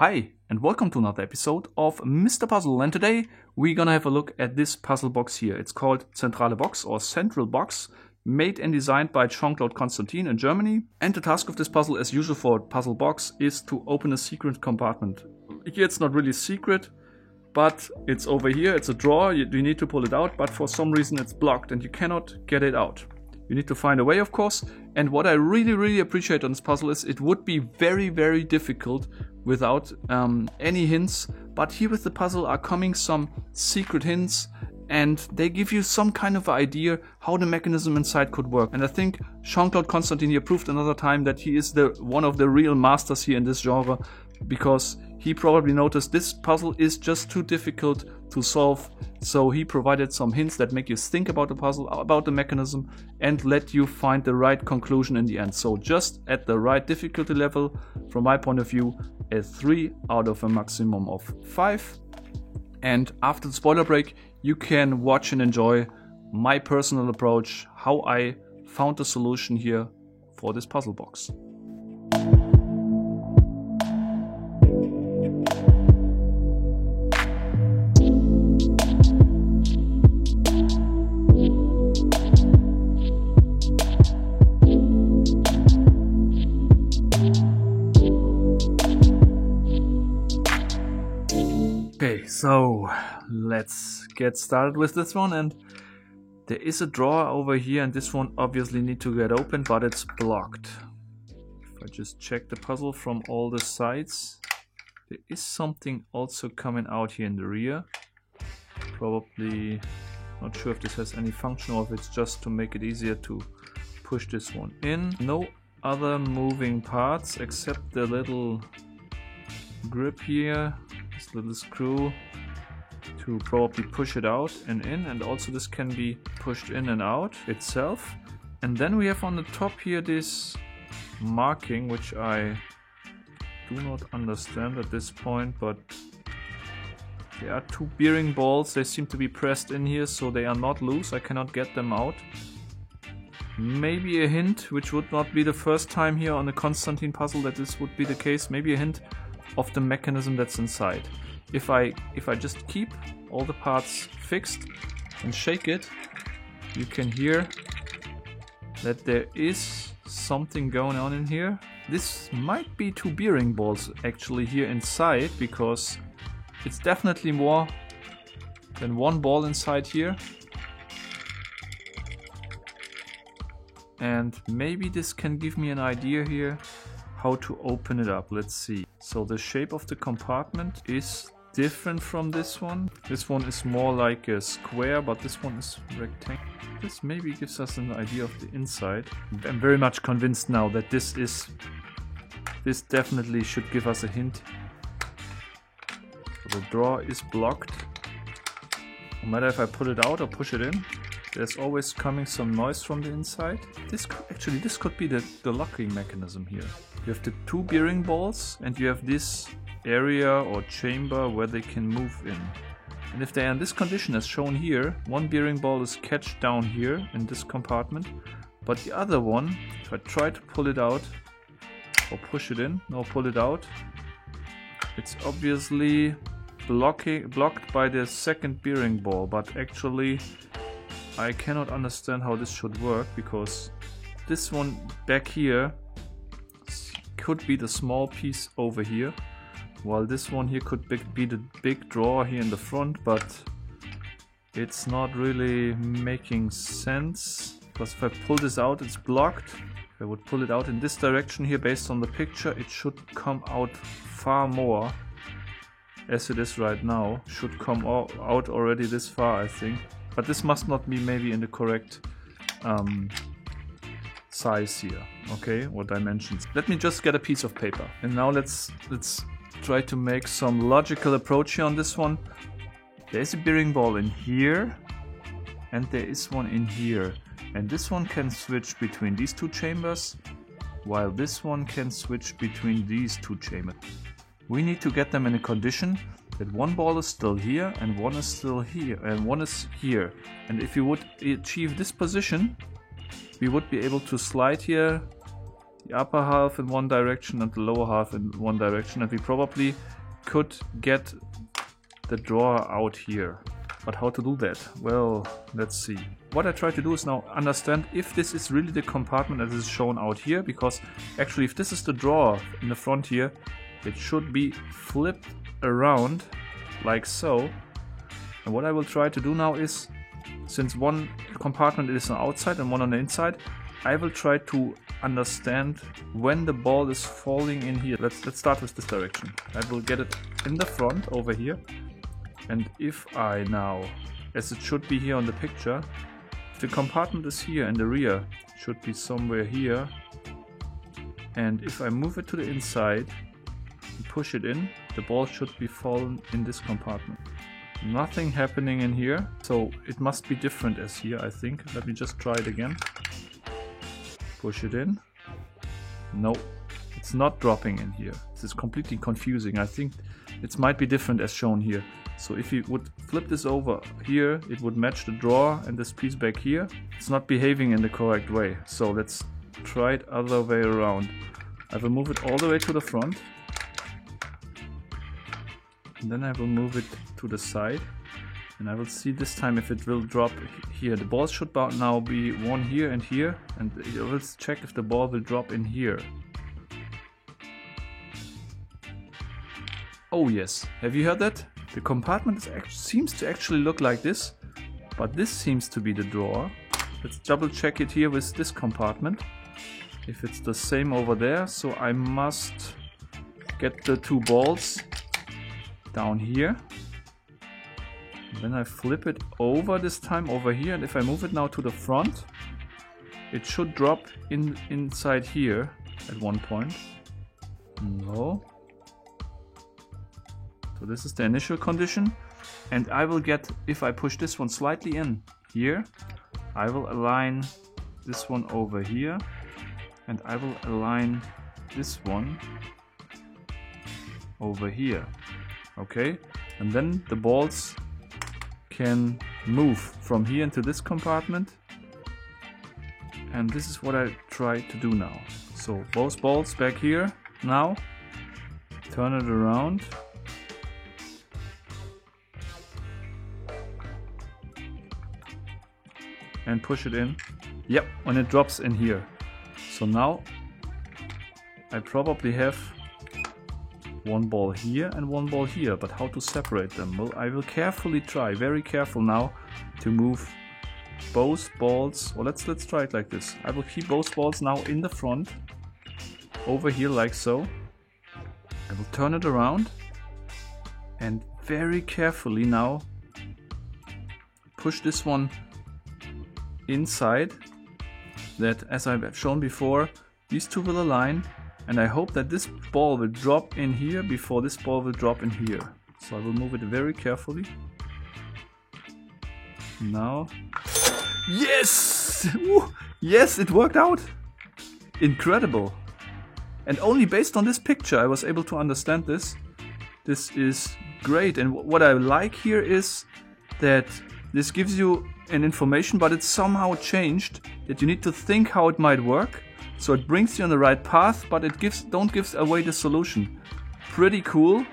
Hi, and welcome to another episode of Mr. Puzzle, and today we're gonna have a look at this puzzle box here. It's called Zentrale Box or Central Box, made and designed by Jean-Claude Constantin in Germany. And the task of this puzzle, as usual for a puzzle box, is to open a secret compartment. Here it's not really secret, but it's over here, it's a drawer, you need to pull it out, but for some reason it's blocked and you cannot get it out. You need to find a way, of course, and what I really appreciate on this puzzle is it would be very difficult without any hints, but here with the puzzle are coming some secret hints and they give you some kind of idea how the mechanism inside could work. And I think Jean-Claude Constantin here proved another time that he is one of the real masters here in this genre, because he probably noticed this puzzle is just too difficult to solve, so he provided some hints that make you think about the puzzle, about the mechanism, and let you find the right conclusion in the end. So just at the right difficulty level, from my point of view, a 3 out of a maximum of 5. And after the spoiler break, you can watch and enjoy my personal approach, how I found the solution here for this puzzle box. Okay, so let's get started with this one, and there is a drawer over here and this one obviously need to get open, but it's blocked. If I just check the puzzle from all the sides, there is something also coming out here in the rear. Probably not sure if this has any function or if it's just to make it easier to push this one in. No other moving parts except the little grip here, this little screw to probably push it out and in, and also this can be pushed in and out itself. And then we have on the top here this marking, which I do not understand at this point, but there are 2 bearing balls. They seem to be pressed in here, so they are not loose. I cannot get them out. Maybe a hint, which would not be the first time here on the Constantin puzzle that this would be the case. Maybe a hint of the mechanism that's inside. If I just keep all the parts fixed and shake it, you can hear that there is something going on in here. This might be 2 bearing balls actually here inside, because it's definitely more than 1 ball inside here. And maybe this can give me an idea here how to open it up. Let's see. So the shape of the compartment is different from this one. This one is more like a square, but this one is rectangular. This maybe gives us an idea of the inside. I'm very much convinced now that this definitely should give us a hint. So the drawer is blocked. No matter if I pull it out or push it in, there's always coming some noise from the inside. This could be the locking mechanism here. You have the 2 bearing balls and you have this area or chamber where they can move in. And if they are in this condition as shown here, 1 bearing ball is catched down here in this compartment, but the other one, if I try to pull it out or push it in, no, pull it out, it's obviously blocked by the 2nd bearing ball, but actually I cannot understand how this should work, because this one back here could be the small piece over here, while this one here could be the big drawer here in the front, but it's not really making sense, because if I pull this out, it's blocked. If I would pull it out in this direction here based on the picture, it should come out far more as it is right now. Should come out already this far, I think. But this must not be maybe in the correct size here, okay, or dimensions. Let me just get a piece of paper. And now let's try to make some logical approach here on this one. There's a bearing ball in here, and there is one in here. And this one can switch between these 2 chambers, while this one can switch between these 2 chambers. We need to get them in a condition that 1 ball is still here and 1 is still here and 1 is here. And if you would achieve this position, we would be able to slide here the upper half in one direction and the lower half in one direction, and we probably could get the drawer out here. But how to do that? Well, let's see. What I try to do is now understand if this is really the compartment that is shown out here, because actually if this is the drawer in the front here, it should be flipped around like so. And what I will try to do now is, since one compartment is on the outside and one on the inside, I will try to understand when the ball is falling in here. Let's start with this direction. I will get it in the front over here. And if I now, as it should be here on the picture, if the compartment is here and the rear should be somewhere here, and if I move it to the inside and push it in, the ball should be fallen in this compartment. Nothing happening in here, so it must be different as here, I think. Let me just try it again. Push it in. No, it's not dropping in here. This is completely confusing. I think it might be different as shown here. So if you would flip this over here, it would match the drawer and this piece back here. It's not behaving in the correct way. So let's try it other way around. I will move it all the way to the front. And then I will move it to the side. And I will see this time if it will drop here. The balls should now be one here and here. And let's check if the ball will drop in here. Oh yes, have you heard that? The compartment seems to actually look like this, but this seems to be the drawer. Let's double check it here with this compartment, if it's the same over there. So I must get the two balls down here. And then I flip it over this time over here, and if I move it now to the front, it should drop inside here at one point. No. So this is the initial condition, and I will get, if I push this one slightly in here, I will align this one over here, and I will align this one over here. Okay, and then the balls can move from here into this compartment, and this is what I try to do now. So both balls back here now, turn it around. And push it in. Yep, and it drops in here. So now I probably have one ball here and one ball here, but how to separate them? Well, I will carefully try, very careful now, to move both balls. Well, let's try it like this. I will keep both balls now in the front, over here like so. I will turn it around and very carefully now push this one inside, that, as I've shown before, these two will align, and I hope that this ball will drop in here before this ball will drop in here. So I will move it very carefully. Now, yes! Woo! Yes, it worked out! Incredible! And only based on this picture I was able to understand this. This is great, and what I like here is that this gives you an information, but it's somehow changed, that you need to think how it might work. So it brings you on the right path, but it don't give away the solution. Pretty cool.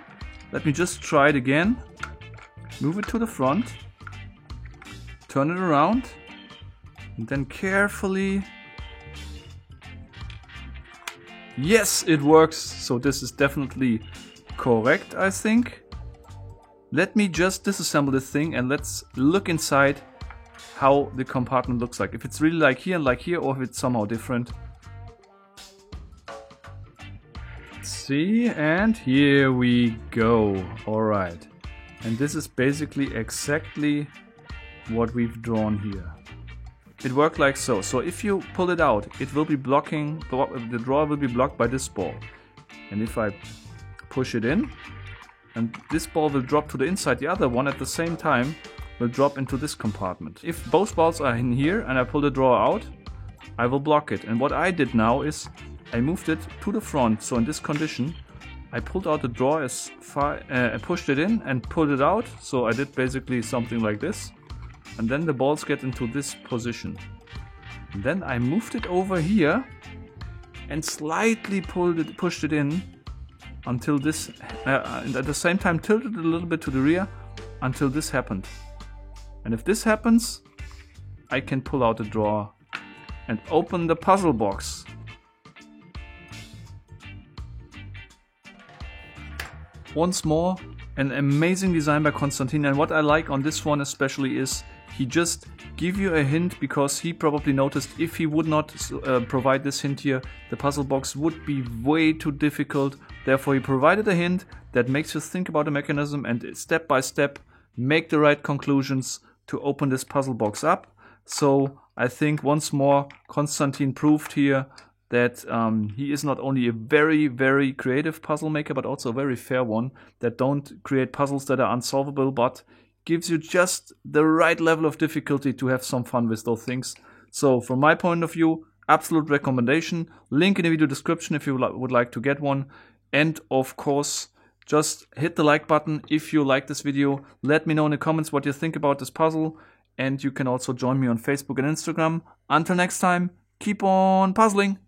Let me just try it again. Move it to the front. Turn it around. And then carefully. Yes, it works. So this is definitely correct, I think. Let me just disassemble this thing and let's look inside how the compartment looks like. If it's really like here and like here, or if it's somehow different. Let's see, and here we go. Alright. And this is basically exactly what we've drawn here. It worked like so. So if you pull it out, it will be blocking, the drawer will be blocked by this ball. And if I push it in, and this ball will drop to the inside, the other one at the same time will drop into this compartment. If both balls are in here and I pull the drawer out, I will block it. And what I did now is I moved it to the front. So in this condition, I pulled out the drawer as far, I pushed it in and pulled it out. So I did basically something like this. And then the balls get into this position. And then I moved it over here and slightly pushed it in until this, and at the same time tilted it a little bit to the rear until this happened. And if this happens, I can pull out the drawer and open the puzzle box. Once more, an amazing design by Konstantin, and what I like on this one especially is he just give you a hint, because he probably noticed if he would not provide this hint here, the puzzle box would be way too difficult. Therefore he provided a hint that makes you think about the mechanism and step by step make the right conclusions to open this puzzle box up. So I think once more Konstantin proved here that he is not only a very, very creative puzzle maker, but also a very fair one, that don't create puzzles that are unsolvable, but gives you just the right level of difficulty to have some fun with those things. So from my point of view, absolute recommendation. Link in the video description if you would like to get one. And of course, just hit the like button if you like this video. Let me know in the comments what you think about this puzzle. And you can also join me on Facebook and Instagram. Until next time, keep on puzzling!